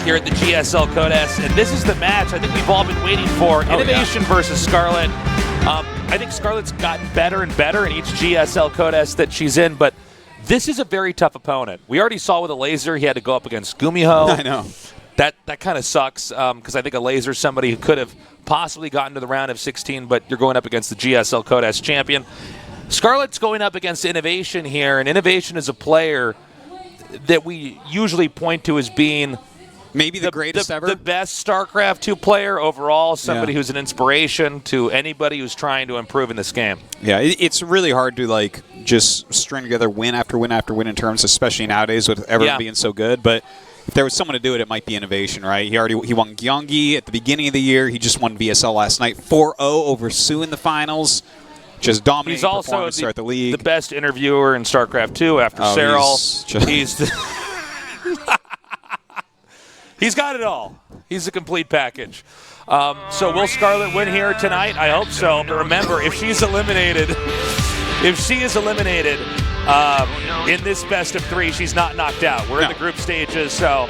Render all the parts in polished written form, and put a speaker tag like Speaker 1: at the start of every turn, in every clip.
Speaker 1: here at the GSL Codes, and this is the match I think we've all been waiting for. INnoVation versus Scarlett. I think Scarlett's gotten better and better in each GSL Codes that she's in, but this is a very tough opponent. We already saw with a laser he had to go up against Gumiho.
Speaker 2: I know.
Speaker 1: That kind of sucks because I think a laser is somebody who could have possibly gotten to the round of 16, but you're going up against the GSL Codes champion. Scarlett's going up against INnoVation here, and INnoVation is a player that we usually point to as being
Speaker 2: maybe the greatest ever.
Speaker 1: The best StarCraft 2 player overall, somebody who's an inspiration to anybody who's trying to improve in this game.
Speaker 2: Yeah, it's really hard to just string together win after win after win in terms, especially nowadays with everyone being so good. But if there was someone to do it, it might be INnoVation, right? He won Gyeonggi at the beginning of the year. He just won VSL last night, 4-0 over Sue in the finals. Just dominating performance throughout the league.
Speaker 1: The best interviewer in StarCraft 2 after Cyril. He's got it all. He's a complete package. So will Scarlett win here tonight? I hope so. But remember, if she is eliminated in this best of 3, she's not knocked out. We're in the group stages, so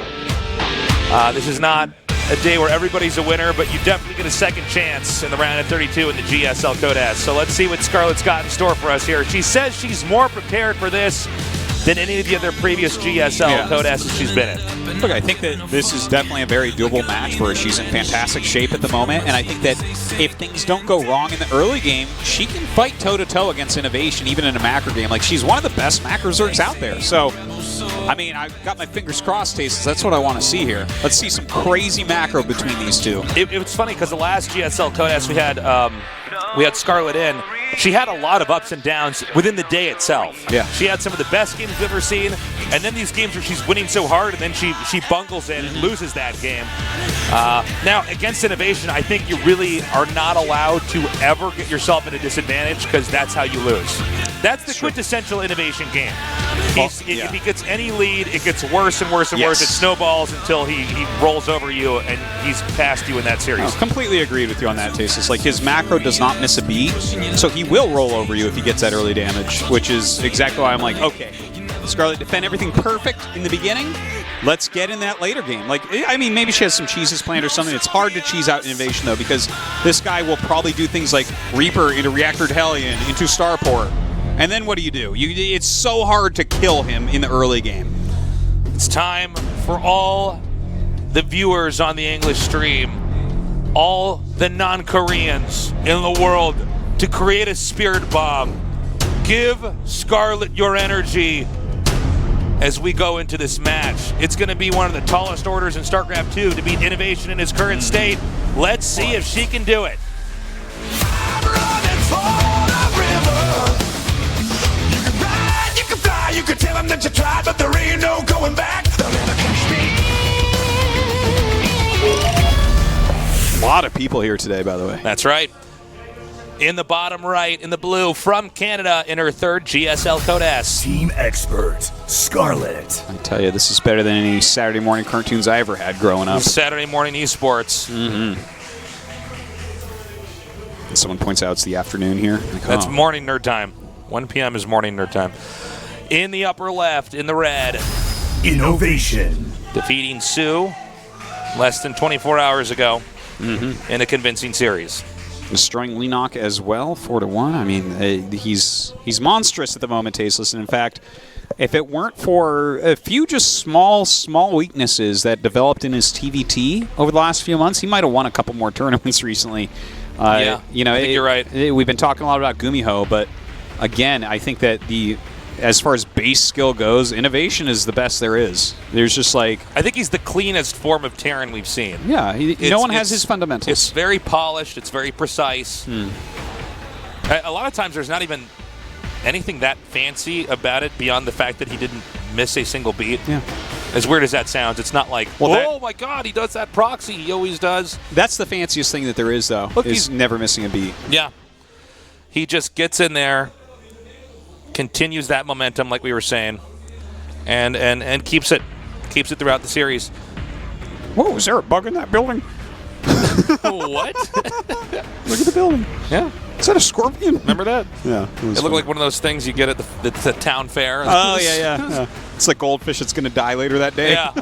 Speaker 1: this is not a day where everybody's a winner, but you definitely get a second chance in the round of 32 in the GSL Codes. So let's see what Scarlett's got in store for us here. She says she's more prepared for this than any of the other previous GSL Codes she's been in.
Speaker 2: Look, I think that this is definitely a very doable match for her. She's in fantastic shape at the moment, and I think that if things don't go wrong in the early game, she can fight toe-to-toe against INnoVation, even in a macro game. She's one of the best macro zergs out there. So, I mean, I've got my fingers crossed, Tastes. That's what I want to see here. Let's see some crazy macro between these two.
Speaker 1: It was funny because the last GSL Codes we had Scarlett in. She had a lot of ups and downs within the day itself.
Speaker 2: Yeah.
Speaker 1: She had some of the best games we've ever seen, and then these games where she's winning so hard, and then she bungles in and loses that game. Now, against INnoVation, I think you really are not allowed to ever get yourself at a disadvantage because that's how you lose. That's the quintessential INnoVation game. If he gets any lead, it gets worse and worse and worse. It snowballs until he rolls over you and he's past you in that series.
Speaker 2: Completely agreed with you on that, Tastes. His macro does not miss a beat, so he will roll over you if he gets that early damage, which is exactly why I'm like, okay, Scarlett defend everything perfect in the beginning. Let's get in that later game. I mean, maybe she has some cheeses planned or something. It's hard to cheese out INnoVation, though, because this guy will probably do things like Reaper into Reactor Hellion, into Starport. And then what do? It's so hard to kill him in the early game.
Speaker 1: It's time for all the viewers on the English stream, all the non-Koreans in the world, to create a spirit bomb. Give Scarlett your energy as we go into this match. It's going to be one of the tallest orders in StarCraft 2 to beat INnoVation in its current state. Let's see if she can do it.
Speaker 3: I'm running for the river. You can ride, you can fly, you can tell them that you tried, but there ain't no going back. They'll never catch me.
Speaker 2: A lot of people here today, by the way.
Speaker 1: That's right. In the bottom right, in the blue, from Canada, in her third GSL Codes.
Speaker 3: Team expert, Scarlett.
Speaker 2: I tell you, this is better than any Saturday morning cartoons I ever had growing up.
Speaker 1: Saturday morning esports.
Speaker 2: Mm-hmm. And someone points out it's the afternoon here.
Speaker 1: That's morning nerd time. 1 p.m. is morning nerd time. In the upper left, in the red,
Speaker 3: INnoVation.
Speaker 1: defeating Sue less than 24 hours ago in a convincing series.
Speaker 2: Destroying Lenok as well, 4-1. I mean, he's monstrous at the moment, Tasteless. And in fact, if it weren't for a few just small weaknesses that developed in his TVT over the last few months, he might have won a couple more tournaments recently.
Speaker 1: I think you're right.
Speaker 2: We've been talking a lot about Gumiho, but again, I think that as far as base skill goes, INnoVation is the best there is. There's just I
Speaker 1: think he's the cleanest form of Terran we've seen.
Speaker 2: Yeah, no one has his fundamentals.
Speaker 1: It's very polished. It's very precise. A lot of times there's not even anything that fancy about it beyond the fact that he didn't miss a single beat.
Speaker 2: Yeah.
Speaker 1: As weird as that sounds, it's not like, oh my God, he does that proxy. He always does.
Speaker 2: That's the fanciest thing that there is, though, is never missing a beat.
Speaker 1: Yeah. He just gets in there, continues that momentum like we were saying, and keeps it throughout the series.
Speaker 2: Whoa, is there a bug in that building?
Speaker 1: What?
Speaker 2: Look at the building.
Speaker 1: Yeah.
Speaker 2: Is that a scorpion?
Speaker 1: Remember that?
Speaker 2: Yeah.
Speaker 1: It looked like one of those things you get at the town fair.
Speaker 2: Oh, yeah. It's like goldfish that's going to die later that day.
Speaker 1: Yeah.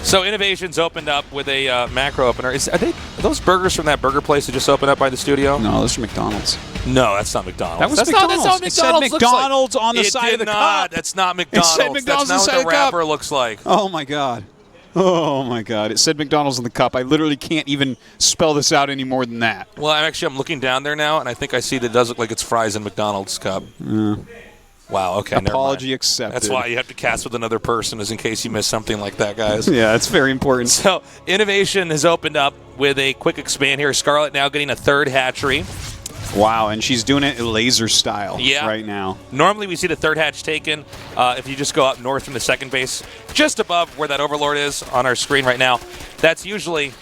Speaker 1: So INnoVation's opened up with a macro opener. Are those burgers from that burger place that just opened up by the studio?
Speaker 2: No, those are McDonald's.
Speaker 1: No, that's not McDonald's.
Speaker 2: That was
Speaker 1: that's
Speaker 2: McDonald's.
Speaker 1: Not,
Speaker 2: It said McDonald's on the side of the cup.
Speaker 1: That's not McDonald's.
Speaker 2: It said McDonald's
Speaker 1: that's
Speaker 2: on the
Speaker 1: not
Speaker 2: side
Speaker 1: what
Speaker 2: of
Speaker 1: the
Speaker 2: the cup.
Speaker 1: wrapper looks like.
Speaker 2: Oh, my God. Oh, my God. It said McDonald's on the cup. I literally can't even spell this out any more than that.
Speaker 1: Well, I'm looking down there now, and I think I see that it does look like it's fries in McDonald's cup. Wow, okay,
Speaker 2: Apology
Speaker 1: never mind.
Speaker 2: accepted.
Speaker 1: That's why you have to cast with another person, is in case you miss something like that, guys.
Speaker 2: Yeah, that's very important.
Speaker 1: So INnoVation has opened up with a quick expand here. Scarlett now getting a third hatchery.
Speaker 2: Wow, and she's doing it laser style right now.
Speaker 1: Normally we see the third hatch taken if you just go up north from the second base, just above where that Overlord is on our screen right now. That's usually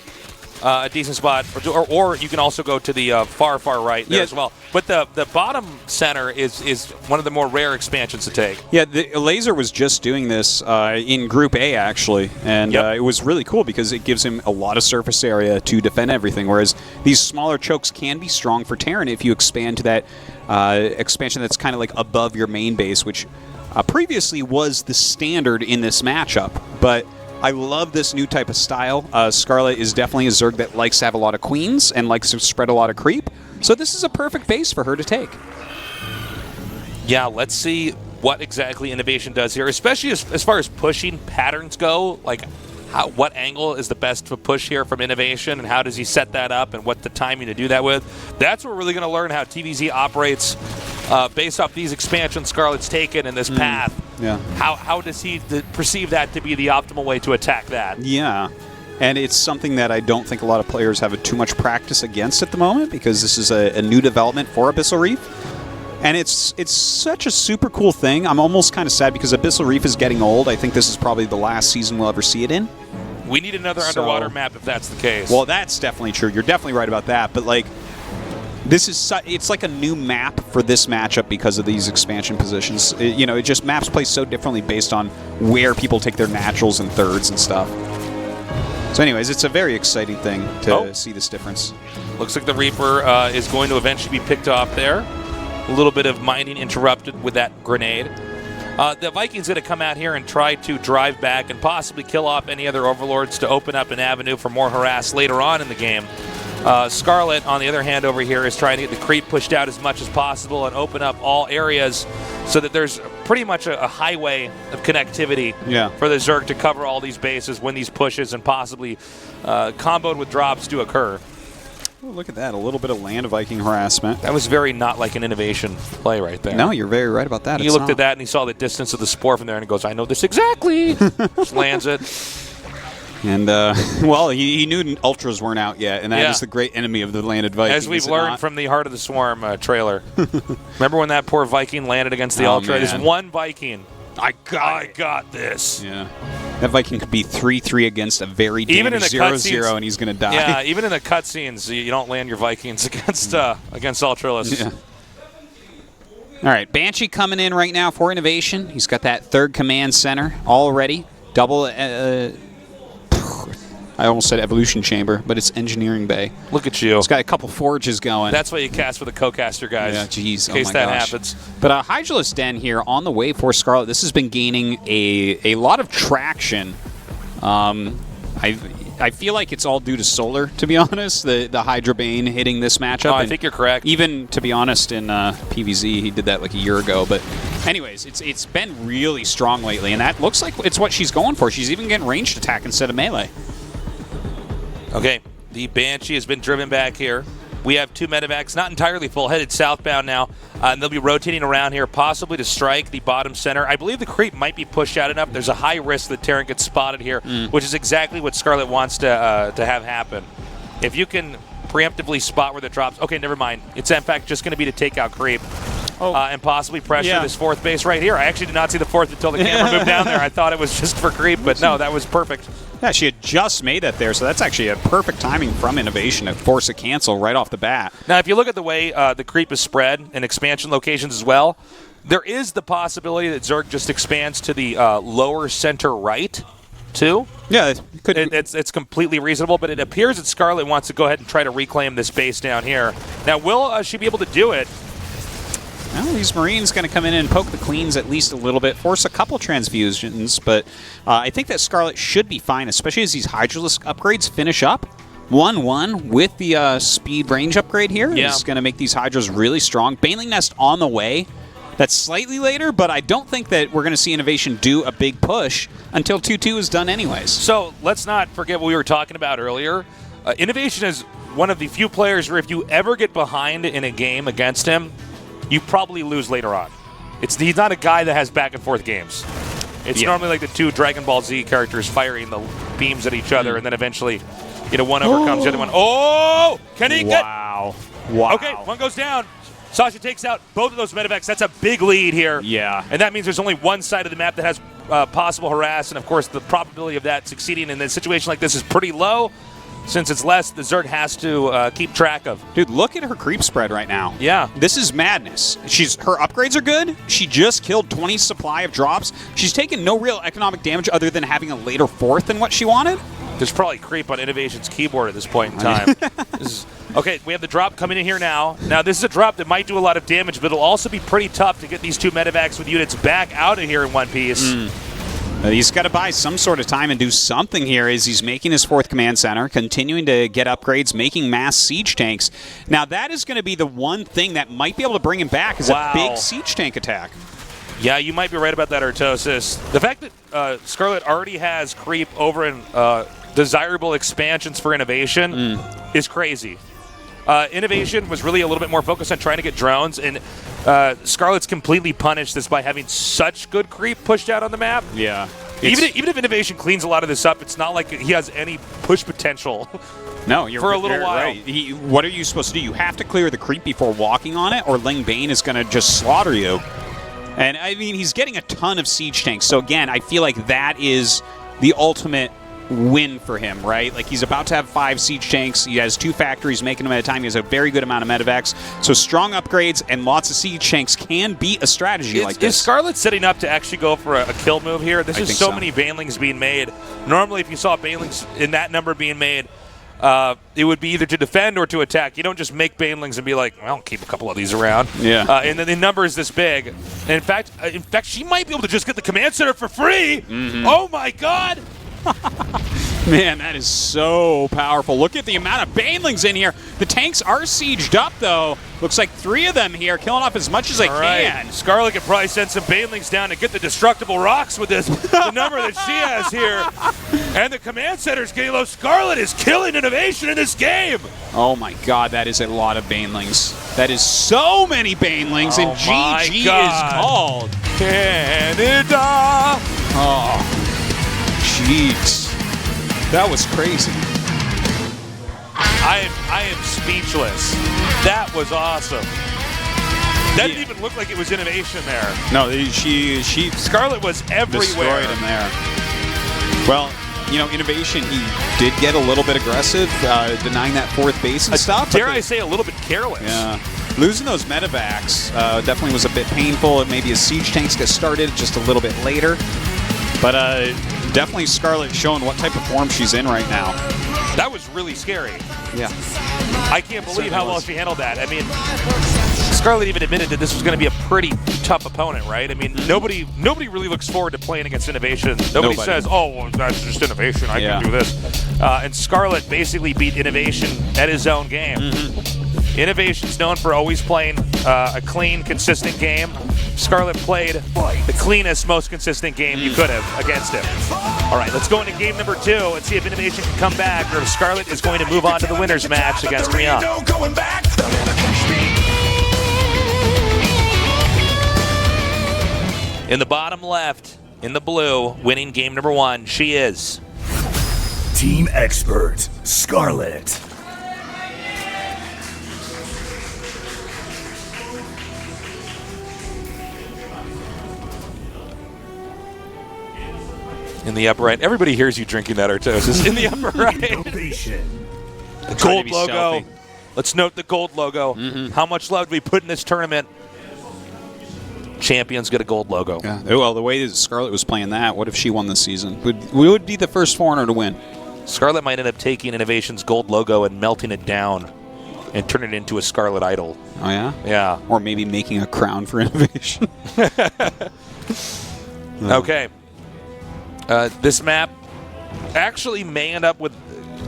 Speaker 1: a decent spot, or you can also go to the far right there as well. But the bottom center is one of the more rare expansions to take.
Speaker 2: Yeah, the laser was just doing this in Group A, actually, and it was really cool because it gives him a lot of surface area to defend everything, whereas these smaller chokes can be strong for Terran if you expand to that expansion that's kind of like above your main base, which previously was the standard in this matchup, but I love this new type of style. Scarlett is definitely a Zerg that likes to have a lot of queens and likes to spread a lot of creep. So this is a perfect base for her to take.
Speaker 1: Yeah, let's see what exactly INnoVation does here, especially as far as pushing patterns go. Like, what angle is the best to push here from INnoVation, and how does he set that up, and what the timing to do that with? That's what we're really going to learn how TVZ operates based off these expansions Scarlett's taken in this path.
Speaker 2: Yeah.
Speaker 1: How does he perceive that to be the optimal way to attack that?
Speaker 2: Yeah. And it's something that I don't think a lot of players have too much practice against at the moment, because this is a new development for Abyssal Reef. And it's such a super cool thing. I'm almost kind of sad because Abyssal Reef is getting old. I think this is probably the last season we'll ever see it in.
Speaker 1: We need another underwater map if that's the case.
Speaker 2: Well, that's definitely true. You're definitely right about that. But, like, this is it's like a new map for this matchup because of these expansion positions. It just maps play so differently based on where people take their naturals and thirds and stuff. So anyways, it's a very exciting thing to see this difference.
Speaker 1: Looks like the Reaper is going to eventually be picked off there. A little bit of mining interrupted with that grenade. The Vikings going to come out here and try to drive back and possibly kill off any other Overlords to open up an avenue for more harass later on in the game. Scarlett, on the other hand, over here is trying to get the creep pushed out as much as possible and open up all areas so that there's pretty much a highway of connectivity for the Zerg to cover all these bases when these pushes and possibly comboed with drops do occur.
Speaker 2: Oh, look at that, a little bit of land Viking harassment.
Speaker 1: That was very not like an INnoVation play right there.
Speaker 2: No, you're very right about that.
Speaker 1: He looked at that and he saw the distance of the spore from there and he goes, I know this exactly. Just lands it.
Speaker 2: And, well, he knew Ultras weren't out yet, and that is the great enemy of the landed Viking.
Speaker 1: As we've learned from the Heart of the Swarm trailer. Remember when that poor Viking landed against the Ultra? There's one Viking. I got this.
Speaker 2: Yeah. That Viking could be 3-3 against a very damaged 0-0, and he's going to die.
Speaker 1: Yeah, even in the cutscenes, you don't land your Vikings against Ultralis.
Speaker 2: Yeah. All right, Banshee coming in right now for INnoVation. He's got that third command center already. Double... I almost said evolution chamber, but it's engineering bay.
Speaker 1: Look at you.
Speaker 2: It's got a couple forges going.
Speaker 1: That's why you cast for the co-caster guys.
Speaker 2: Yeah, jeez.
Speaker 1: In case that happens.
Speaker 2: But Hydralis Den here on the way for Scarlett. This has been gaining a lot of traction. I feel like it's all due to Solar, to be honest, the Hydra Bane hitting this matchup.
Speaker 1: I think you're correct.
Speaker 2: Even, to be honest, in PVZ, he did that like a year ago. But anyways, it's been really strong lately, and that looks like it's what she's going for. She's even getting ranged attack instead of melee.
Speaker 1: Okay, the Banshee has been driven back here. We have two medevacs, not entirely full, headed southbound now. And they'll be rotating around here, possibly to strike the bottom center. I believe the creep might be pushed out enough. There's a high risk that Terran gets spotted here, which is exactly what Scarlett wants to have happen. If you can preemptively spot where the drops... Okay, never mind. It's, in fact, just going to be to take out creep. And possibly pressure this fourth base right here. I actually did not see the fourth until the camera moved down there. I thought it was just for creep, but no, that was perfect.
Speaker 2: Yeah, she had just made that there, so that's actually a perfect timing from INnoVation to force a cancel right off the bat.
Speaker 1: Now, if you look at the way the creep is spread in expansion locations as well, there is the possibility that Zerg just expands to the lower center right, too.
Speaker 2: Yeah,
Speaker 1: it's completely reasonable, but it appears that Scarlett wants to go ahead and try to reclaim this base down here. Now, will she be able to do it?
Speaker 2: Well, these Marines going to come in and poke the Queens at least a little bit, force a couple transfusions, but I think that Scarlett should be fine, especially as these Hydralisk upgrades finish up. 1-1 with the speed range upgrade here.
Speaker 1: Yeah.
Speaker 2: It's going to make these Hydras really strong. Baneling Nest on the way. That's slightly later, but I don't think that we're going to see INnoVation do a big push until 2-2 is done anyways.
Speaker 1: So let's not forget what we were talking about earlier. INnoVation is one of the few players where if you ever get behind in a game against him, you probably lose later on. He's not a guy that has back and forth games. It's normally like the two Dragon Ball Z characters firing the beams at each other, and then eventually, one overcomes the other one. Oh! Can he get...
Speaker 2: Wow.
Speaker 1: Okay, one goes down. Sasha takes out both of those medevacs. That's a big lead here.
Speaker 2: Yeah.
Speaker 1: And that means there's only one side of the map that has possible harass, and of course the probability of that succeeding in a situation like this is pretty low. Since it's less, the Zerg has to keep track of.
Speaker 2: Dude, look at her creep spread right now.
Speaker 1: Yeah.
Speaker 2: This is madness. Her upgrades are good. She just killed 20 supply of drops. She's taken no real economic damage other than having a later fourth than what she wanted.
Speaker 1: There's probably creep on INnoVation's keyboard at this point in time. Okay, we have the drop coming in here now. Now, this is a drop that might do a lot of damage, but it'll also be pretty tough to get these two medevacs with units back out of here in one piece.
Speaker 2: He's got to buy some sort of time and do something here as he's making his fourth command center, continuing to get upgrades, making mass siege tanks. Now, that is going to be the one thing that might be able to bring him back is a big siege tank attack.
Speaker 1: Yeah, you might be right about that, Artosis. The fact that Scarlett already has creep over in desirable expansions for INnoVation is crazy. INnoVation was really a little bit more focused on trying to get drones, and Scarlett's completely punished this by having such good creep pushed out on the map.
Speaker 2: Yeah.
Speaker 1: Even if INnoVation cleans a lot of this up, it's not like he has any push potential.
Speaker 2: No, you're
Speaker 1: for a little while.
Speaker 2: Right. What are you supposed to do? You have to clear the creep before walking on it, or Ling Bane is going to just slaughter you. And, I mean, he's getting a ton of siege tanks. So, again, I feel like that is the ultimate win for him, right? Like, he's about to have 5 siege tanks. He has 2 factories making them at a time. He has a very good amount of medevacs. So strong upgrades and lots of siege tanks can be a strategy like this.
Speaker 1: Is Scarlett setting up to actually go for a kill move here? This is so many Banelings being made. Normally, if you saw Banelings in that number being made, it would be either to defend or to attack. You don't just make Banelings and be like, well, I'll keep a couple of these around.
Speaker 2: Yeah.
Speaker 1: And then the number is this big. And in fact, she might be able to just get the command center for free. Oh, my God.
Speaker 2: Man, that is so powerful. Look at the amount of Banelings in here. The tanks are sieged up, though. Looks like 3 of them here, killing off as much as they can.
Speaker 1: Scarlett could probably send some Banelings down to get the destructible rocks with this, the number that she has here. And the command center's getting low. Scarlett is killing INnoVation in this game.
Speaker 2: Oh, my God, that is a lot of Banelings. That is so many Banelings, and GG is called.
Speaker 1: Canada.
Speaker 2: Oh. Jeez. That was crazy.
Speaker 1: I am speechless. That was awesome. That didn't even look like it was INnoVation there.
Speaker 2: No, she
Speaker 1: Scarlett was everywhere.
Speaker 2: Destroyed him there. Well, INnoVation, he did get a little bit aggressive, denying that 4th base and stuff.
Speaker 1: Dare I say a little bit careless.
Speaker 2: Yeah. Losing those medevacs definitely was a bit painful. Maybe his siege tanks got started just a little bit later. But definitely Scarlett showing what type of form she's in right now.
Speaker 1: That was really scary.
Speaker 2: Yeah.
Speaker 1: I can't believe how well she handled that. I mean, Scarlett even admitted that this was going to be a pretty tough opponent, right? I mean, nobody really looks forward to playing against INnoVation. Nobody says, oh, well, that's just INnoVation. I can do this. And Scarlett basically beat INnoVation at his own game. INnoVation's known for always playing a clean, consistent game. Scarlett played the cleanest, most consistent game you could have against him. All right, let's go into game number 2 and see if INnoVation can come back or if Scarlett is going to move on to the winner's match against Rihanna. In the bottom left, in the blue, winning game number 1, she is
Speaker 3: Team Expert, Scarlett.
Speaker 1: in the upper right. Everybody hears you drinking that Artosis. In the upper right.
Speaker 3: INnoVation.
Speaker 1: The gold logo. Let's note the gold logo. How much love do we put in this tournament? Champions get a gold logo.
Speaker 2: Yeah. Well, the way that Scarlett was playing that, what if she won this season? We would be the first foreigner to win.
Speaker 1: Scarlett might end up taking INnoVation's gold logo and melting it down and turn it into a Scarlet idol.
Speaker 2: Oh, yeah?
Speaker 1: Yeah.
Speaker 2: Or maybe making a crown for INnoVation.
Speaker 1: Okay. This map actually may end up with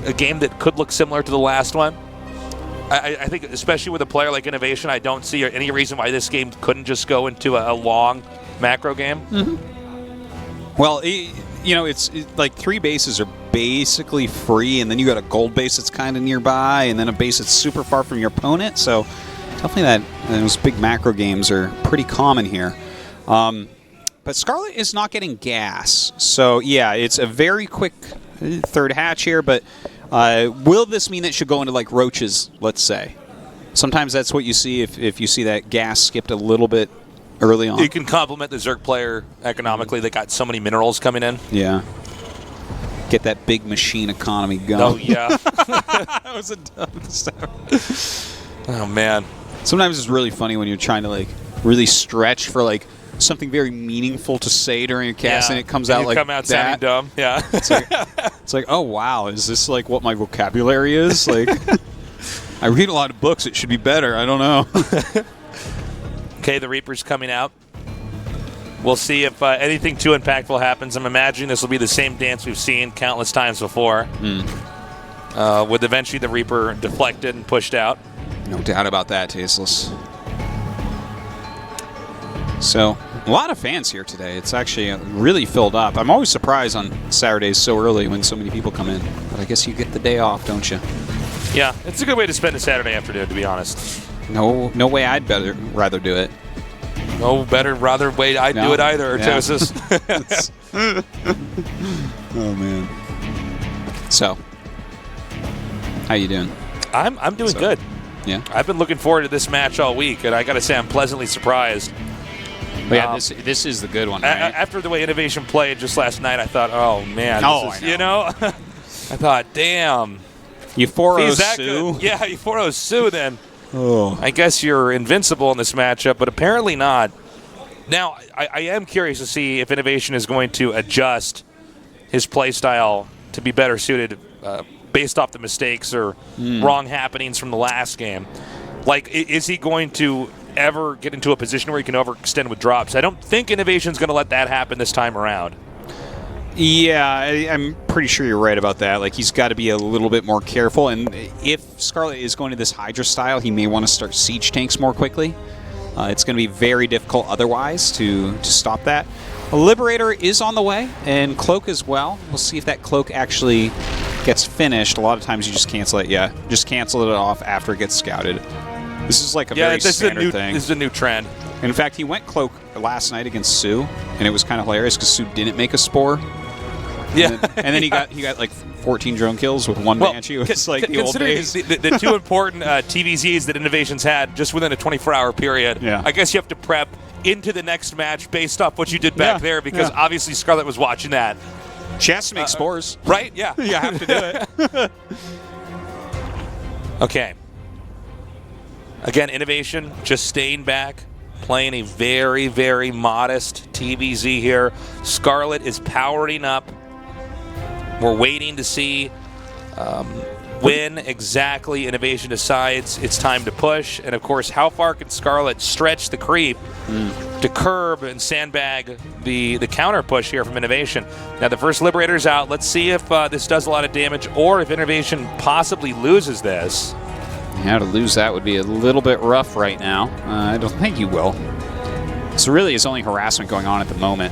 Speaker 1: a game that could look similar to the last one. I think, especially with a player like INnoVation, I don't see any reason why this game couldn't just go into a long macro game.
Speaker 2: Well, it's like 3 bases are basically free, and then you got a gold base that's kind of nearby, and then a base that's super far from your opponent. So definitely those big macro games are pretty common here. But Scarlett is not getting gas. So, yeah, it's a very quick third hatch here, but will this mean it should go into like roaches, let's say? Sometimes that's what you see if you see that gas skipped a little bit early on.
Speaker 1: You can compliment the Zerg player economically. They got so many minerals coming in.
Speaker 2: Yeah. Get that big machine economy going.
Speaker 1: Oh, yeah.
Speaker 2: That was a dumb stuff.
Speaker 1: Oh, man.
Speaker 2: Sometimes it's really funny when you're trying to like really stretch for like something very meaningful to say during a cast, and it comes out
Speaker 1: you
Speaker 2: like
Speaker 1: come out
Speaker 2: that.
Speaker 1: sounding dumb. Yeah.
Speaker 2: It's like, oh wow, is this like what my vocabulary is? Like, I read a lot of books. It should be better. I don't know.
Speaker 1: Okay, the Reaper's coming out. We'll see if anything too impactful happens. I'm imagining this will be the same dance we've seen countless times before. With eventually the Reaper deflected and pushed out.
Speaker 2: No doubt about that, Tasteless. So, a lot of fans here today. It's actually really filled up. I'm always surprised on Saturdays so early when so many people come in. But I guess you get the day off, don't you?
Speaker 1: Yeah, it's a good way to spend a Saturday afternoon, to be honest.
Speaker 2: No way I'd rather do it.
Speaker 1: No better, rather way I'd do it either,
Speaker 2: Yeah.
Speaker 1: Artosis.
Speaker 2: Oh, man. So, how you doing?
Speaker 1: I'm doing good.
Speaker 2: Yeah?
Speaker 1: I've been looking forward to this match all week, and I got to say I'm pleasantly surprised.
Speaker 2: But yeah, this is the good one, right?
Speaker 1: After the way INnoVation played just last night, I thought, oh, man.
Speaker 2: Oh,
Speaker 1: this is,
Speaker 2: I know.
Speaker 1: You know? I thought, damn.
Speaker 2: Euphoro
Speaker 1: He's that
Speaker 2: Sue?
Speaker 1: good. Yeah, Euphoro Sue, then.
Speaker 2: Oh.
Speaker 1: I guess you're invincible in this matchup, but apparently not. Now, I am curious to see if INnoVation is going to adjust his play style to be better suited based off the mistakes or wrong happenings from the last game. Like, is he going to ever get into a position where he can overextend with drops? I don't think INnoVation's going to let that happen this time around.
Speaker 2: Yeah, I'm pretty sure you're right about that. Like, he's got to be a little bit more careful. And if Scarlett is going to this Hydra style, he may want to start siege tanks more quickly. It's going to be very difficult otherwise to stop that. A Liberator is on the way, and Cloak as well. We'll see if that Cloak actually gets finished. A lot of times you just cancel it. Yeah, just cancel it off after it gets scouted. This is like a very standard thing.
Speaker 1: This is a new trend.
Speaker 2: In fact, he went Cloak last night against Sue, and it was kind of hilarious because Sue didn't make a Spore.
Speaker 1: Yeah,
Speaker 2: and then he got like 14 drone kills with one Banshee. It was like the old days.
Speaker 1: The two important TVZs that INnoVation's had just within a 24-hour period.
Speaker 2: Yeah.
Speaker 1: I guess you have to prep into the next match based off what you did back there, because obviously Scarlett was watching that.
Speaker 2: She has to make spores.
Speaker 1: Right? Yeah.
Speaker 2: You have to do it.
Speaker 1: Okay. Again, INnoVation just staying back, playing a very, very modest TVZ here. Scarlett is powering up. We're waiting to see when exactly INnoVation decides it's time to push. And, of course, how far can Scarlett stretch the creep to curb and sandbag the counter push here from INnoVation? Now, the first Liberator's out. Let's see if this does a lot of damage or if INnoVation possibly loses this.
Speaker 2: Yeah, to lose that would be a little bit rough right now. I don't think you will. So really his only harassment going on at the moment.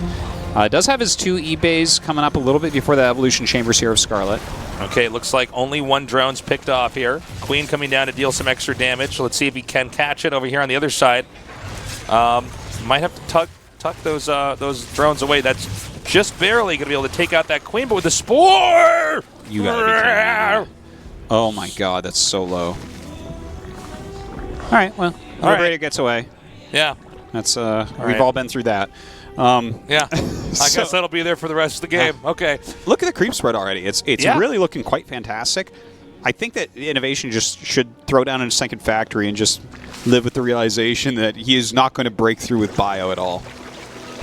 Speaker 2: Does have his 2 E-Bays coming up a little bit before the Evolution Chambers here of Scarlett.
Speaker 1: Okay, it looks like only one drone's picked off here. Queen coming down to deal some extra damage. Let's see if he can catch it over here on the other side. Might have to tuck those drones away. That's just barely going to be able to take out that Queen, but with the Spore!
Speaker 2: You gotta be kidding me. Oh my god, that's so low. Alright, well, Liberator gets away.
Speaker 1: Yeah.
Speaker 2: That's we've all been through that.
Speaker 1: Yeah. I guess that'll be there for the rest of the game. Okay.
Speaker 2: Look at the creep spread already. It's really looking quite fantastic. I think that INnoVation just should throw down in a second factory and just live with the realization that he is not going to break through with bio at all.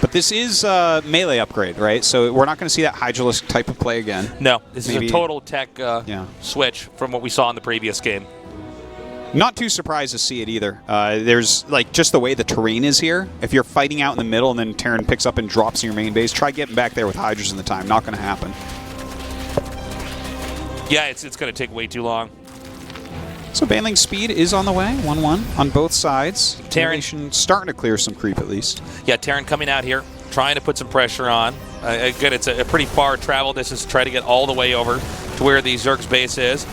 Speaker 2: But this is a melee upgrade, right? So we're not going to see that Hydralisk type of play again.
Speaker 1: No, this is a total tech
Speaker 2: Yeah.
Speaker 1: switch from what we saw in the previous game.
Speaker 2: Not too surprised to see it either. There's like just the way the terrain is here. If you're fighting out in the middle and then Terran picks up and drops in your main base, try getting back there with Hydras in the time. Not going to happen.
Speaker 1: Yeah, it's going to take way too long.
Speaker 2: So Baneling's speed is on the way, 1-1 on both sides.
Speaker 1: Terran
Speaker 2: INnoVation starting to clear some creep at least.
Speaker 1: Yeah, Terran coming out here, trying to put some pressure on. Again, it's a pretty far travel distance to try to get all the way over to where the Zerg's base is.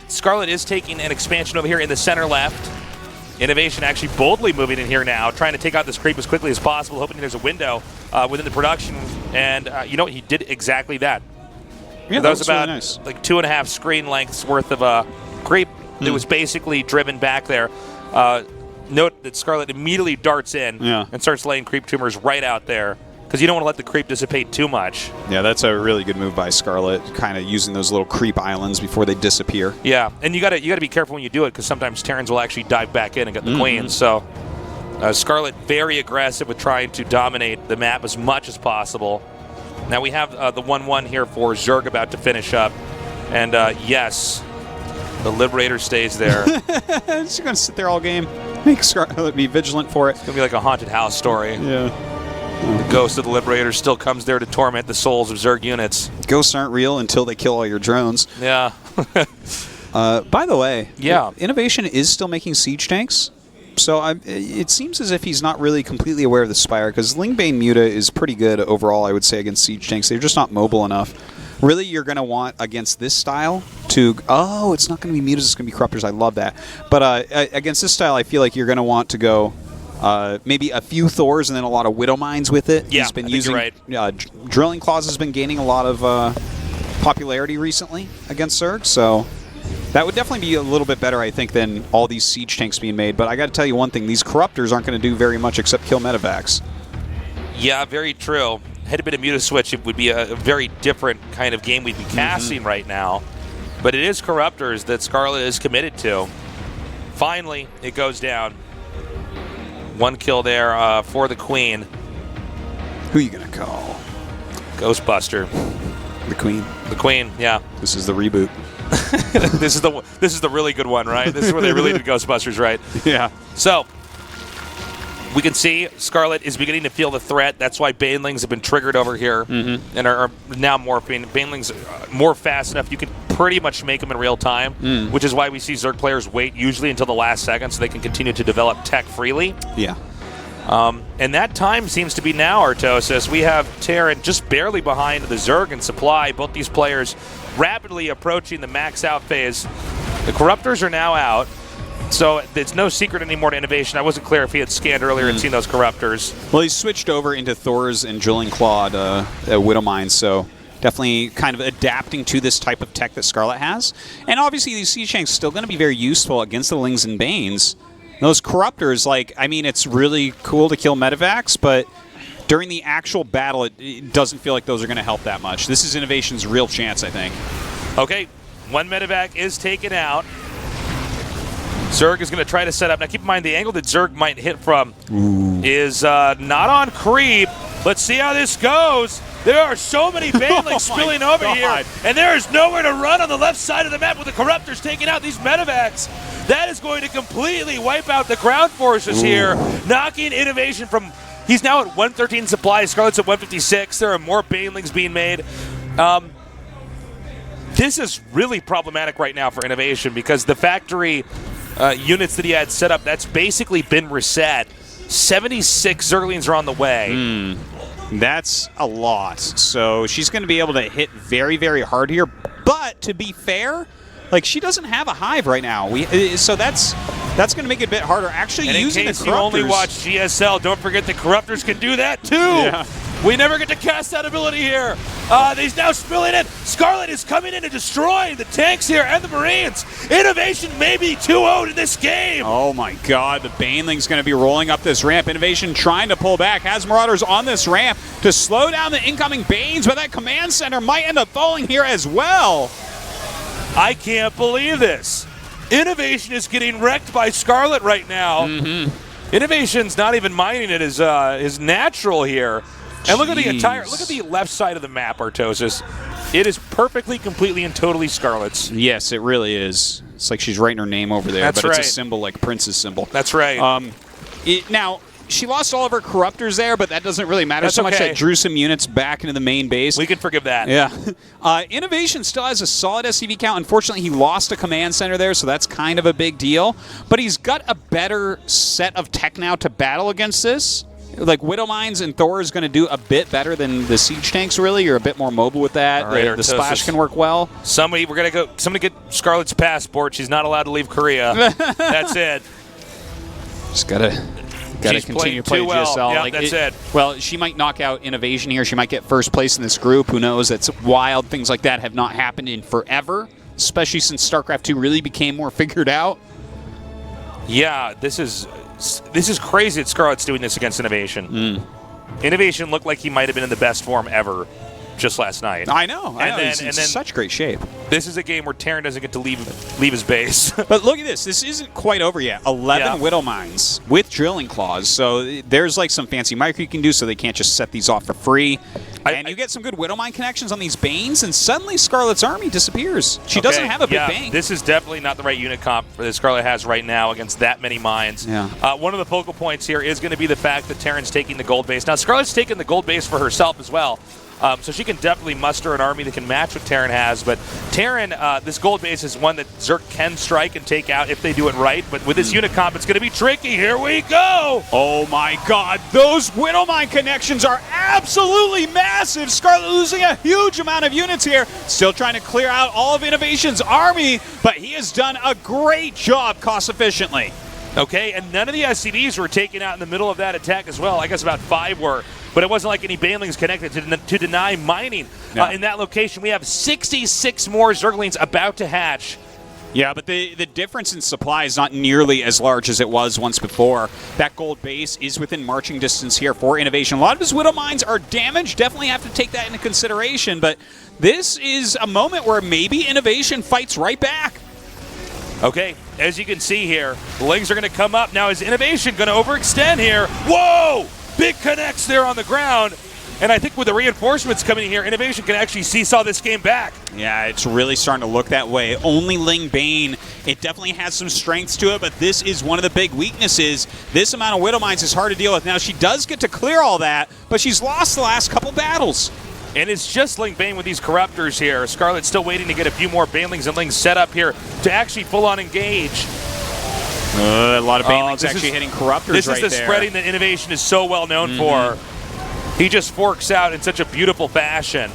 Speaker 1: Scarlett is taking an expansion over here in the center left. INnoVation actually boldly moving in here now, trying to take out this creep as quickly as possible, hoping there's a window within the production. And you know what? He did exactly that.
Speaker 2: Yeah,
Speaker 1: that was about
Speaker 2: really nice.
Speaker 1: like 2.5 screen lengths worth of creep. It was basically driven back there. Note that Scarlett immediately darts in and starts laying creep tumors right out there because you don't want to let the creep dissipate too much.
Speaker 2: Yeah, that's a really good move by Scarlett, kind of using those little creep islands before they disappear.
Speaker 1: Yeah, and you got to be careful when you do it because sometimes Terrans will actually dive back in and get the queen. So Scarlett very aggressive with trying to dominate the map as much as possible. Now we have the 1-1 here for Zerg about to finish up. And yes, the Liberator stays there.
Speaker 2: She's going to sit there all game, make Scarlett be vigilant for it.
Speaker 1: It's going to be like a haunted house story.
Speaker 2: Yeah.
Speaker 1: The ghost of the Liberator still comes there to torment the souls of Zerg units.
Speaker 2: Ghosts aren't real until they kill all your drones.
Speaker 1: Yeah.
Speaker 2: By the way,
Speaker 1: yeah,
Speaker 2: INnoVation is still making siege tanks. So it seems as if he's not really completely aware of the Spire, because Lingbane Muta is pretty good overall, I would say, against siege tanks. They're just not mobile enough. Really, you're going to want, against this style, to... Oh, it's not going to be Mutas, it's going to be Corruptors. I love that. But against this style, I feel like you're going to want to go maybe a few Thors and then a lot of Widow Mines with it.
Speaker 1: Yeah,
Speaker 2: he's been
Speaker 1: I think
Speaker 2: using,
Speaker 1: you're right.
Speaker 2: Drilling Claws has been gaining a lot of popularity recently against Zerg, so... That would definitely be a little bit better, I think, than all these siege tanks being made. But I got to tell you one thing: these Corruptors aren't going to do very much except kill medevacs.
Speaker 1: Yeah, very true. Had it been a Muta switch, it would be a very different kind of game we'd be casting right now. But it is Corruptors that Scarlett is committed to. Finally, it goes down. One kill there for the Queen.
Speaker 2: Who are you going to call?
Speaker 1: Ghostbuster.
Speaker 2: The Queen.
Speaker 1: The Queen, yeah.
Speaker 2: This is the reboot.
Speaker 1: This is the really good one, right? This is where they really did Ghostbusters, right?
Speaker 2: Yeah.
Speaker 1: So we can see Scarlett is beginning to feel the threat. That's why Banelings have been triggered over here and are now morphing. Banelings morph fast enough you can pretty much make them in real time, which is why we see Zerg players wait usually until the last second so they can continue to develop tech freely.
Speaker 2: Yeah.
Speaker 1: And that time seems to be now, Artosis. We have Terran just barely behind the Zerg in supply. Both these players rapidly approaching the max out phase. The Corruptors are now out, so it's no secret anymore to INnoVation. I wasn't clear if he had scanned earlier and seen those Corruptors.
Speaker 2: Well, he's switched over into Thor's and Drilling Clawed Widow Mine, so definitely kind of adapting to this type of tech that Scarlett has. And obviously these siege tanks still going to be very useful against the Lings and Banes. Those Corruptors, like, I mean, it's really cool to kill medevacs, but during the actual battle, it doesn't feel like those are going to help that much. This is INnoVation's real chance, I think.
Speaker 1: Okay, one medevac is taken out. Zerg is going to try to set up. Now, keep in mind, the angle that Zerg might hit from is not on creep. Let's see how this goes. There are so many Banelings spilling over here, and there is nowhere to run on the left side of the map with the Corruptors taking out these medevacs. That is going to completely wipe out the ground forces here, knocking INnoVation from... He's now at 113 supply. Scarlett's at 156. There are more Banelings being made. This is really problematic right now for INnoVation because the factory units that he had set up, that's basically been reset. 76 Zerglings are on the way.
Speaker 2: That's a lot. So she's going to be able to hit very, very hard here. But to be fair, like, she doesn't have a hive right now. So that's going to make it a bit harder. Actually,
Speaker 1: and
Speaker 2: using
Speaker 1: in case
Speaker 2: the
Speaker 1: you
Speaker 2: Corruptors,
Speaker 1: only watch GSL, don't forget the Corruptors can do that too.
Speaker 2: Yeah.
Speaker 1: We never get to cast that ability here. He's now spilling in. Scarlett is coming in and destroying the tanks here and the Marines. INnoVation may be 2-0 in this game.
Speaker 2: Oh my God, the Baneling's going to be rolling up this ramp. INnoVation trying to pull back. Has Marauders on this ramp to slow down the incoming Banes, but that command center might end up falling here as well.
Speaker 1: I can't believe this. INnoVation is getting wrecked by Scarlett right now. INnoVation's not even mining it as natural here. And look at the left side of the map, Artosis. It is perfectly, completely, and totally Scarlett's.
Speaker 2: Yes, it really is. It's like she's writing her name over there,
Speaker 1: That's
Speaker 2: but it's
Speaker 1: right.
Speaker 2: a symbol like Prince's symbol.
Speaker 1: That's right.
Speaker 2: Now, she lost all of her corruptors there, but that doesn't really matter
Speaker 1: That's
Speaker 2: so much.
Speaker 1: okay.
Speaker 2: That drew some units back into the main base.
Speaker 1: We can forgive that.
Speaker 2: Yeah. INnoVation still has a solid SCV count. Unfortunately, he lost a command center there, so that's kind of a big deal. But he's got a better set of tech now to battle against this. Like, Widow Mines and Thor is going to do a bit better than the siege tanks, really. You're a bit more mobile with that.
Speaker 1: All right,
Speaker 2: The splash can work well.
Speaker 1: Somebody get Scarlett's passport. She's not allowed to leave Korea. That's it.
Speaker 2: Just got to
Speaker 1: She's
Speaker 2: continue
Speaker 1: playing
Speaker 2: to play
Speaker 1: too well.
Speaker 2: GSL.
Speaker 1: Yeah, that's it.
Speaker 2: Well, she might knock out INnoVation here. She might get first place in this group. Who knows? That's wild. Things like that have not happened in forever, especially since StarCraft 2 really became more figured out.
Speaker 1: Yeah, this is crazy that Scarlett's doing this against INnoVation. INnoVation looked like he might have been in the best form ever just last night.
Speaker 2: I know. He's in
Speaker 1: and then
Speaker 2: such great shape.
Speaker 1: This is a game where Terran doesn't get to leave his base.
Speaker 2: But look at this. This isn't quite over yet. 11
Speaker 1: Yeah.
Speaker 2: Widow Mines with drilling claws. So there's like some fancy micro you can do so they can't just set these off for free. And you get some good Widow Mine connections on these Banes, and suddenly Scarlett's army disappears. She doesn't have a big Bane.
Speaker 1: This is definitely not the right unit comp that Scarlett has right now against that many mines.
Speaker 2: Yeah.
Speaker 1: One of the focal points here is going to be the fact that Terran's taking the gold base. Now, Scarlett's taking the gold base for herself as well. So she can definitely muster an army that can match what Terran has. But Terran, this gold base is one that Zerk can strike and take out if they do it right. But with this unit comp, it's going to be tricky. Here we go.
Speaker 2: Oh my god, those Widow Mine connections are absolutely massive. Scarlett losing a huge amount of units here. Still trying to clear out all of INnoVation's army, but he has done a great job cost efficiently.
Speaker 1: Okay, and none of the SCVs were taken out in the middle of that attack as well. I guess about 5 were. But it wasn't like any banelings connected to deny mining.
Speaker 2: No.
Speaker 1: In that location, we have 66 more Zerglings about to hatch.
Speaker 2: Yeah, but the difference in supply is not nearly as large as it was once before. That gold base is within marching distance here for INnoVation. A lot of his Widow Mines are damaged. Definitely have to take that into consideration. But this is a moment where maybe INnoVation fights right back.
Speaker 1: Okay, as you can see here, the legs are going to come up. Now, is INnoVation going to overextend here? Whoa! Big connects there on the ground. And I think with the reinforcements coming in here, INnoVation can actually seesaw this game back.
Speaker 2: Yeah, it's really starting to look that way. Only Ling Bane, it definitely has some strengths to it, but this is one of the big weaknesses. This amount of Widow Mines is hard to deal with. Now, she does get to clear all that, but she's lost the last couple battles.
Speaker 1: And it's just Ling Bane with these Corruptors here. Scarlett's still waiting to get a few more Banelings and Lings set up here to actually full-on engage.
Speaker 2: A lot of Banelings actually hitting Corruptors
Speaker 1: This
Speaker 2: right
Speaker 1: is the
Speaker 2: there.
Speaker 1: spreading that INnoVation is so well known for. He just forks out in such a beautiful fashion.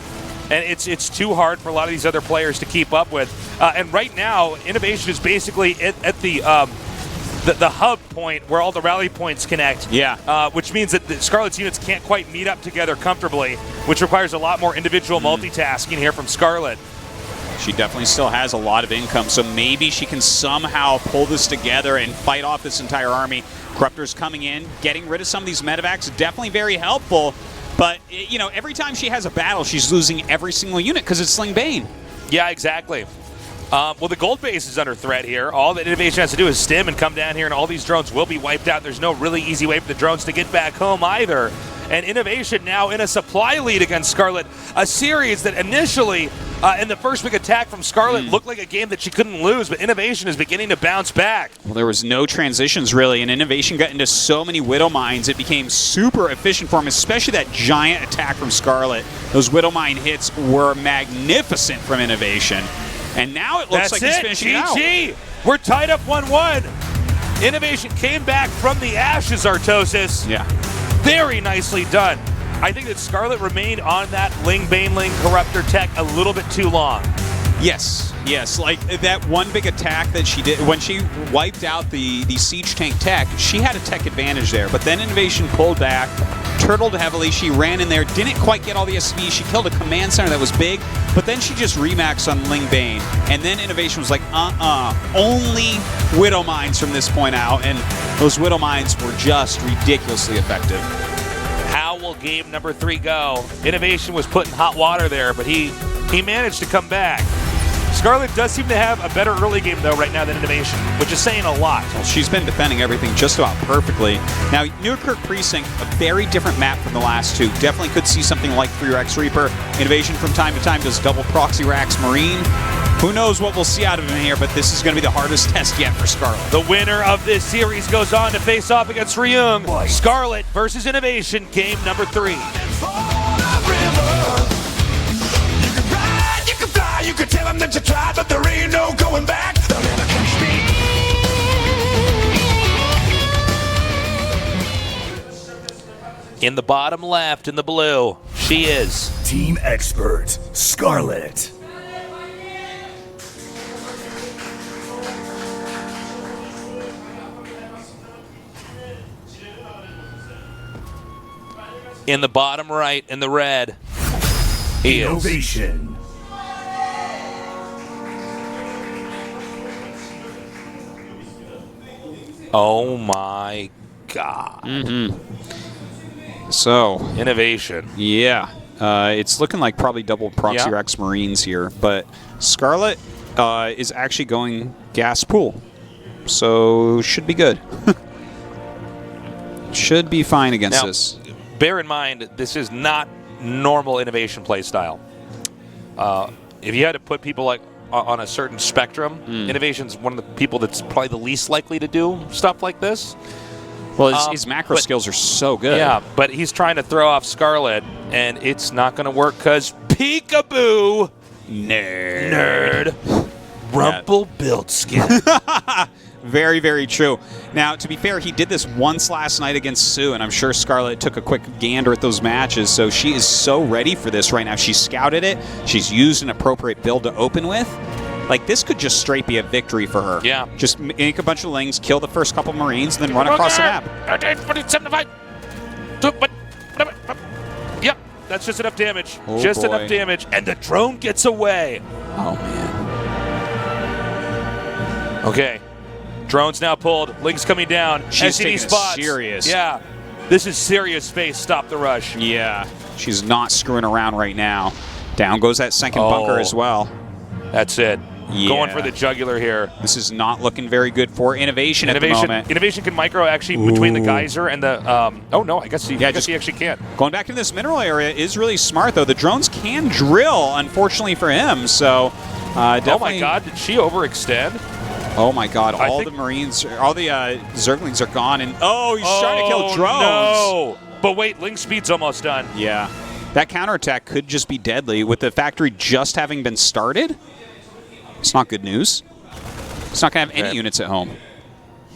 Speaker 1: And it's too hard for a lot of these other players to keep up with. And right now, INnoVation is basically at the hub point where all the rally points connect.
Speaker 2: Yeah.
Speaker 1: Which means that the Scarlett's units can't quite meet up together comfortably, which requires a lot more individual multitasking here from Scarlett.
Speaker 2: She definitely still has a lot of income, so maybe she can somehow pull this together and fight off this entire army. Corruptors coming in, getting rid of some of these medevacs, definitely very helpful. But, you know, every time she has a battle, she's losing every single unit because it's Ling Bane.
Speaker 1: Yeah, exactly. Well, the gold base is under threat here. All that INnoVation has to do is stim and come down here, and all these drones will be wiped out. There's no really easy way for the drones to get back home either. And INnoVation now in a supply lead against Scarlett. A series that initially, in the first big attack from Scarlett, looked like a game that she couldn't lose, but INnoVation is beginning to bounce back.
Speaker 2: Well, there was no transitions, really, and INnoVation got into so many Widow Mines, it became super efficient for him, especially that giant attack from Scarlett. Those Widow Mine hits were magnificent from INnoVation. And now it looks like he's finishing out.
Speaker 1: GG! We're tied up 1-1. INnoVation came back from the ashes, Artosis.
Speaker 2: Yeah.
Speaker 1: Very nicely done. I think that Scarlett remained on that Ling Baneling Corruptor tech a little bit too long.
Speaker 2: Yes, like that one big attack that she did, when she wiped out the siege tank tech, she had a tech advantage there, but then INnoVation pulled back, turtled heavily, she ran in there, didn't quite get all the SCVs, she killed a command center that was big, but then she just remaxed on Ling Bane, and then INnoVation was like, only Widow Mines from this point out, and those Widow Mines were just ridiculously effective.
Speaker 1: How will game number 3 go? INnoVation was put in hot water there, but he managed to come back. Scarlett does seem to have a better early game, though, right now than INnoVation, which is saying a lot.
Speaker 2: Well, she's been defending everything just about perfectly. Now, Newkirk Precinct, a very different map from the last two. Definitely could see something like 3 Rex Reaper. INnoVation from time to time does double proxy racks Marine. Who knows what we'll see out of him here, but this is going to be the hardest test yet for Scarlett.
Speaker 1: The winner of this series goes on to face off against Ryung. Scarlett versus INnoVation, game number 3.
Speaker 3: You could tell them that you tried, but there ain't no going back. They'll never catch me.
Speaker 1: In the bottom left, in the blue, she is
Speaker 4: Team expert, Scarlett.
Speaker 1: in the bottom right, in the red. He is
Speaker 4: INnoVation.
Speaker 1: Oh my God.
Speaker 2: So,
Speaker 1: INnoVation.
Speaker 2: yeah. It's looking like probably double Proxy
Speaker 1: Yeah.
Speaker 2: Rex Marines here, but Scarlett is actually going gas pool. So, should be good. Should be fine against
Speaker 1: Now,
Speaker 2: this.
Speaker 1: bear in mind, this is not normal INnoVation play style. If you had to put people like on a certain spectrum, INnoVation's one of the people that's probably the least likely to do stuff like this.
Speaker 2: Well, his macro
Speaker 1: but-
Speaker 2: skills are so good.
Speaker 1: Yeah, but he's trying to throw off Scarlett, and it's not going to work because peekaboo, nerd, rumple built skin.
Speaker 2: Very, very true. Now, to be fair, he did this once last night against Sue, and I'm sure Scarlett took a quick gander at those matches, so she is so ready for this right now. She scouted it. She's used an appropriate build to open with. Like, this could just straight be a victory for her.
Speaker 1: Yeah.
Speaker 2: Just make a bunch of lings, kill the first couple Marines, and then run across the map.
Speaker 1: Yep, that's just enough damage.
Speaker 2: Oh,
Speaker 1: just
Speaker 2: boy.
Speaker 1: enough damage, and the drone gets away.
Speaker 2: Oh, man.
Speaker 1: Okay. Drone's now pulled. Link's coming down.
Speaker 2: She's
Speaker 1: SCD
Speaker 2: taking a
Speaker 1: spots.
Speaker 2: serious-
Speaker 1: Yeah. This is serious space. Stop the rush.
Speaker 2: Yeah. She's not screwing around right now. Down goes that second bunker as well.
Speaker 1: That's it.
Speaker 2: Yeah.
Speaker 1: Going for the jugular here.
Speaker 2: This is not looking very good for INnoVation at the moment.
Speaker 1: INnoVation can micro actually between the geyser and the. Oh no, I guess he actually can't.
Speaker 2: Going back to this mineral area is really smart, though. The drones can drill, unfortunately for him. So, definitely.
Speaker 1: Oh my God, did she overextend?
Speaker 2: Oh my God!
Speaker 1: I
Speaker 2: All
Speaker 1: think-
Speaker 2: the Marines, all the Zerglings are gone, and he's trying to kill drones.
Speaker 1: No. But wait, Link speed's almost done.
Speaker 2: Yeah, that counterattack could just be deadly with the factory just having been started. It's not good news. It's not gonna have any
Speaker 1: Okay.
Speaker 2: units at home.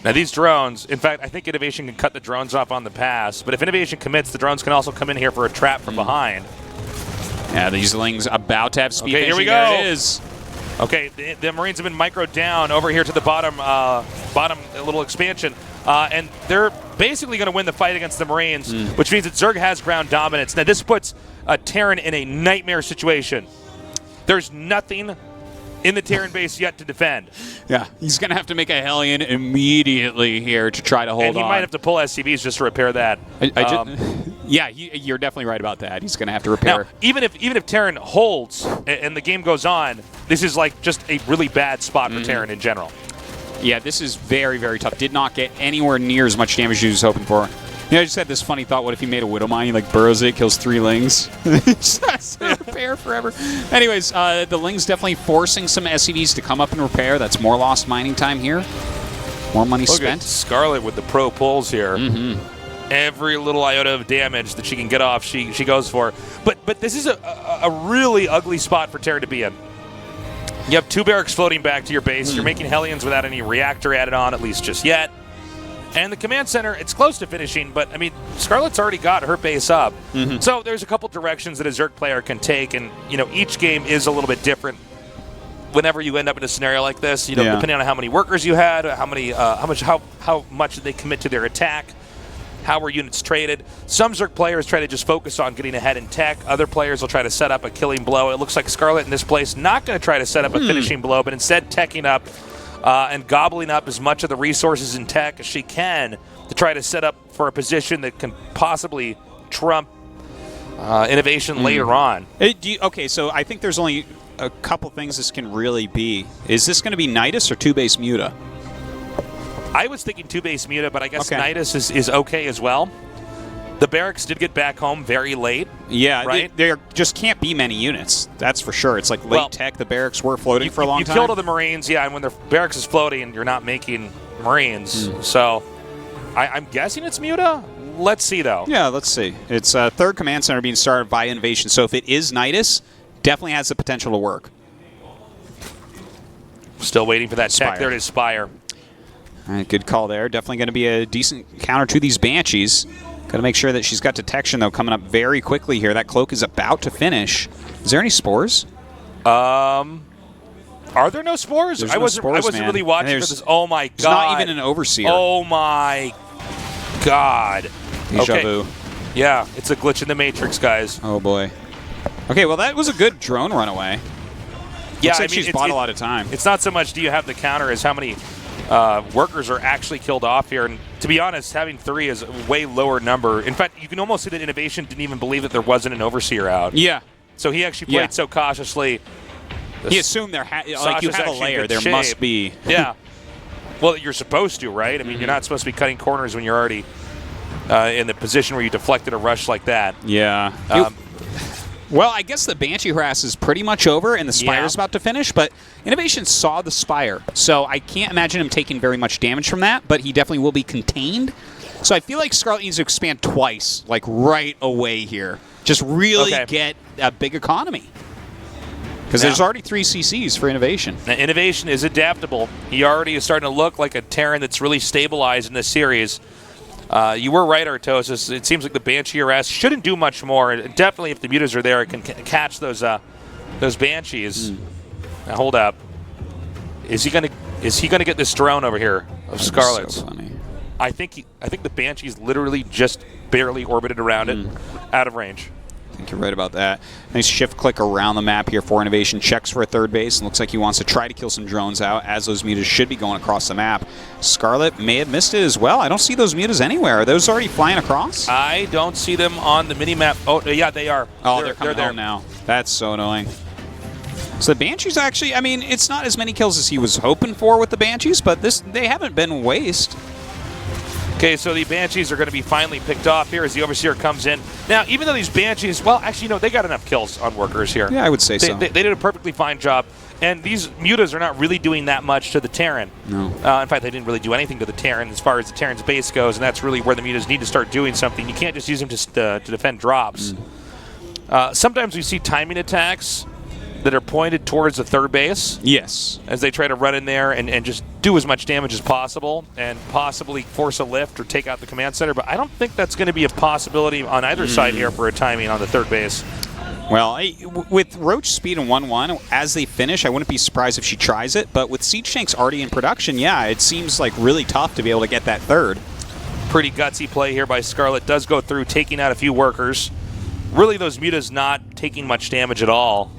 Speaker 1: Now these drones, in fact, I think INnoVation can cut the drones off on the pass, but if INnoVation commits, the drones can also come in here for a trap from behind.
Speaker 2: Yeah, these Lings about to have speed.
Speaker 1: Okay, here we
Speaker 2: finishing.
Speaker 1: go.
Speaker 2: There it is.
Speaker 1: Okay, the Marines have been microed down over here to the bottom little expansion, and they're basically going to win the fight against the Marines, which means that Zerg has ground dominance. Now this puts Terran in a nightmare situation. There's nothing in the Terran base yet to defend.
Speaker 2: Yeah, he's going to have to make a Hellion immediately here to try to hold
Speaker 1: And he
Speaker 2: on.
Speaker 1: might have to pull SCVs just to repair that.
Speaker 2: Yeah, you're definitely right about that. He's going to have to repair.
Speaker 1: Now, even if Terran holds and the game goes on, this is like just a really bad spot for Terran in general.
Speaker 2: Yeah, this is very, very tough. Did not get anywhere near as much damage as he was hoping for. You know, I just had this funny thought, what if he made a Widow Mine? He like burrows it, kills 3 Lings. Just has to repair forever. Anyways, the Lings definitely forcing some SCVs to come up and repair. That's more lost mining time here. More money
Speaker 1: Look at
Speaker 2: spent.
Speaker 1: Scarlett with the pro pulls here. Every little iota of damage that she can get off, she goes for. But this is a really ugly spot for Terra to be in. You have 2 barracks floating back to your base. You're making Hellions without any reactor added on, at least just yet. And the command center, it's close to finishing, but, I mean, Scarlett's already got her base up. So there's a couple directions that a Zerg player can take, and, you know, each game is a little bit different whenever you end up in a scenario like this. You know,
Speaker 2: Yeah.
Speaker 1: depending on how many workers you had, how much did they commit to their attack, how were units traded. Some Zerg players try to just focus on getting ahead in tech. Other players will try to set up a killing blow. It looks like Scarlett in this place not going to try to set up a finishing blow, but instead teching up and gobbling up as much of the resources in tech as she can to try to set up for a position that can possibly trump INnoVation later on.
Speaker 2: Okay, so I think there's only a couple things this can really be. Is this going to be Nidus or 2-base Muta?
Speaker 1: I was thinking 2-base Muta, but I guess
Speaker 2: Okay.
Speaker 1: Nidus is okay as well. The barracks did get back home very late.
Speaker 2: Yeah,
Speaker 1: right?
Speaker 2: there just can't be many units. That's for sure. It's like late
Speaker 1: Well,
Speaker 2: tech. The barracks were floating for a long time.
Speaker 1: You killed all the Marines, yeah, and when the barracks is floating, you're not making Marines. So I'm guessing it's Muta. Let's see, though.
Speaker 2: Yeah, let's see. It's a third command center being started by INnoVation. So if it is Nidus, definitely has the potential to work.
Speaker 1: Still waiting for that
Speaker 2: Spire.
Speaker 1: tech. There it is, Spire.
Speaker 2: All right, good call there. Definitely going to be a decent counter to these Banshees. Got to make sure that she's got detection, though, coming up very quickly here. That cloak is about to finish. Is there any spores?
Speaker 1: Are there no spores?
Speaker 2: There's
Speaker 1: I
Speaker 2: no
Speaker 1: wasn't
Speaker 2: spores, man.
Speaker 1: really watching
Speaker 2: And
Speaker 1: for this. Oh, my God.
Speaker 2: There's not even an Overseer.
Speaker 1: Oh, my God.
Speaker 2: Deja
Speaker 1: Okay.
Speaker 2: vu.
Speaker 1: Yeah, it's a glitch in the Matrix, guys.
Speaker 2: Oh, boy. Okay, well, that was a good drone runaway.
Speaker 1: Yeah,
Speaker 2: Looks like she's bought a lot of time.
Speaker 1: It's not so much do you have the counter as how many workers are actually killed off here. And to be honest, having 3 is a way lower number. In fact, you can almost see that INnoVation didn't even believe that there wasn't an Overseer out.
Speaker 2: Yeah.
Speaker 1: So he actually played so cautiously.
Speaker 2: He assumed there like you
Speaker 1: Sasha's
Speaker 2: have a
Speaker 1: actually in
Speaker 2: layer,
Speaker 1: good
Speaker 2: there
Speaker 1: shape.
Speaker 2: must be.
Speaker 1: Yeah. Well, you're supposed to, right? I mean, you're not supposed to be cutting corners when you're already in the position where you deflected a rush like that.
Speaker 2: Yeah. Well, I guess the Banshee harass is pretty much over, and the Spire's about to finish, but INnoVation saw the Spire, so I can't imagine him taking very much damage from that, but he definitely will be contained. So I feel like Scarlett needs to expand twice, like right away here. Just really get a big economy. Because there's already 3 CCs for INnoVation.
Speaker 1: Now, INnoVation is adaptable. He already is starting to look like a Terran that's really stabilized in this series. You were right, Artosis. It seems like the Banshee harass shouldn't do much more. And definitely, if the mutas are there, it can catch those Banshees. Now, hold up. Is he gonna get this drone over here of Scarlett's?
Speaker 2: So funny.
Speaker 1: I think the Banshee's literally just barely orbited around it, out of range.
Speaker 2: I think you're right about that. Nice shift click around the map here for INnoVation. Checks for a third base and looks like he wants to try to kill some drones out as those mutas should be going across the map. Scarlett may have missed it as well. I don't see those mutas anywhere. Are those already flying across?
Speaker 1: I don't see them on the mini-map. Oh, yeah, they are.
Speaker 2: Oh, they're coming home now. That's so annoying. So the Banshees actually, I mean, it's not as many kills as he was hoping for with the Banshees, but they haven't been waste.
Speaker 1: Okay, so the Banshees are going to be finally picked off here as the Overseer comes in. Now, even though these Banshees, well, actually, no, they got enough kills on workers here.
Speaker 2: Yeah, I would say so.
Speaker 1: They did a perfectly fine job. And these mutas are not really doing that much to the Terran.
Speaker 2: No.
Speaker 1: In fact, they didn't really do anything to the Terran as far as the Terran's base goes, and that's really where the mutas need to start doing something. You can't just use them to defend drops. Sometimes we see timing attacks that are pointed towards the third base.
Speaker 2: Yes.
Speaker 1: As they try to run in there and just do as much damage as possible and possibly force a lift or take out the command center. But I don't think that's going to be a possibility on either side here for a timing on the third base.
Speaker 2: Well, with Roach speed and 1-1, as they finish, I wouldn't be surprised if she tries it. But with siege tanks already in production, yeah, it seems like really tough to be able to get that third.
Speaker 1: Pretty gutsy play here by Scarlett. Does go through, taking out a few workers. Really, those mutas not taking much damage at all.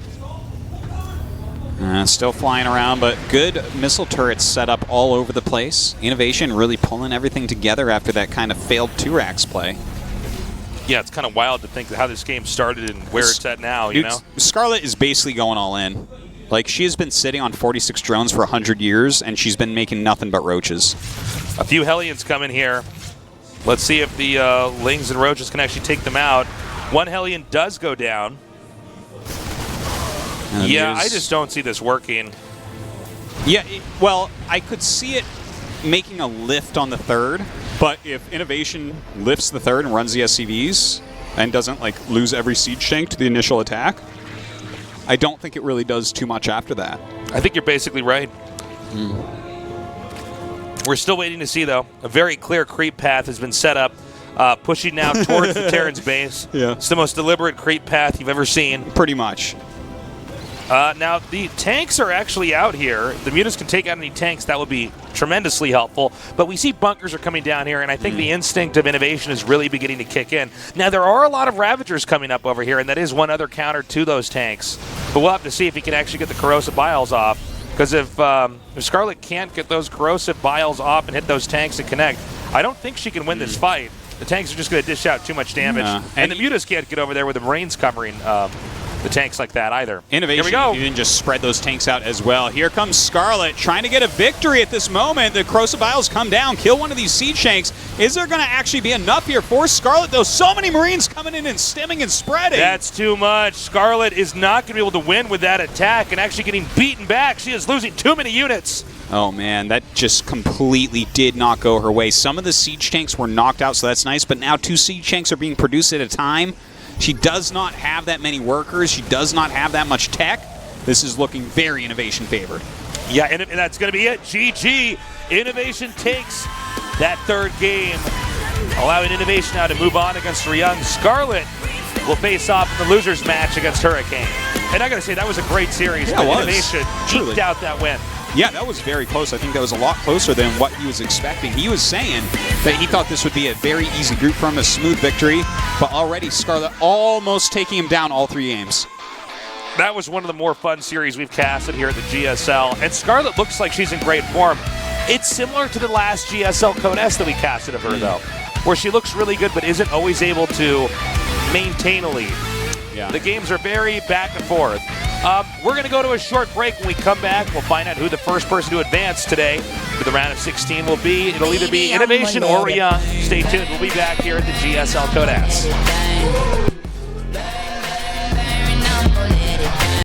Speaker 2: Still flying around, but good missile turrets set up all over the place. INnoVation really pulling everything together after that kind of failed 2-racks play.
Speaker 1: Yeah, it's kind of wild to think how this game started and where it's at now, you know?
Speaker 2: Scarlett is basically going all in. Like, she has been sitting on 46 drones for 100 years, and she's been making nothing but roaches.
Speaker 1: A few Hellions come in here. Let's see if the Lings and Roaches can actually take them out. One Hellion does go down. Yeah, I just don't see this working.
Speaker 2: Yeah, well, I could see it making a lift on the third, but if INnoVation lifts the third and runs the SCVs and doesn't like lose every siege tank to the initial attack, I don't think it really does too much after that.
Speaker 1: I think you're basically right. We're still waiting to see, though. A very clear creep path has been set up, pushing now towards the Terran's base.
Speaker 2: Yeah.
Speaker 1: It's the most deliberate creep path you've ever seen.
Speaker 2: Pretty much.
Speaker 1: Now, the tanks are actually out here. The mutas can take out any tanks. That would be tremendously helpful. But we see bunkers are coming down here, and I think the instinct of INnoVation is really beginning to kick in. Now, there are a lot of Ravagers coming up over here, and that is one other counter to those tanks. But we'll have to see if he can actually get the Corrosive Biles off. Because if Scarlett can't get those Corrosive Biles off and hit those tanks and connect, I don't think she can win this fight. The tanks are just going to dish out too much damage.
Speaker 2: Yeah.
Speaker 1: And the mutas can't get over there with the Marines covering the tanks like that either.
Speaker 2: INnoVation,
Speaker 1: Here we go.
Speaker 2: you didn't just spread those tanks out as well. Here comes Scarlett trying to get a victory at this moment. The Corrosive Vials come down, kill one of these siege tanks. Is there going to actually be enough here for Scarlett, though? So many Marines coming in and stimming and spreading.
Speaker 1: That's too much. Scarlett is not going to be able to win with that attack and actually getting beaten back. She is losing too many units.
Speaker 2: Oh man, that just completely did not go her way. Some of the siege tanks were knocked out, so that's nice, but now 2 siege tanks are being produced at a time. She does not have that many workers. She does not have that much tech. This is looking very INnoVation favored.
Speaker 1: Yeah, and that's going to be it. GG. INnoVation takes that 3rd game, allowing INnoVation now to move on against Ryung. Scarlett will face off in the losers match against Hurricane. And I got to say, that was a great series.
Speaker 2: Yeah, it was.
Speaker 1: INnoVation eked out that win.
Speaker 2: Yeah, that was very close. I think that was a lot closer than what he was expecting. He was saying that he thought this would be a very easy group for him, a smooth victory, but already Scarlett almost taking him down all 3 games.
Speaker 1: That was one of the more fun series we've casted here at the GSL, and Scarlett looks like she's in great form. It's similar to the last GSL Code S that we casted of her, though, where she looks really good but isn't always able to maintain a lead.
Speaker 2: Yeah.
Speaker 1: The games are very back and forth. We're going to go to a short break. When we come back, we'll find out who the first person to advance today to the round of 16 will be. It'll either be INnoVation or Ryung. Stay tuned. We'll be back here at the GSL Code S.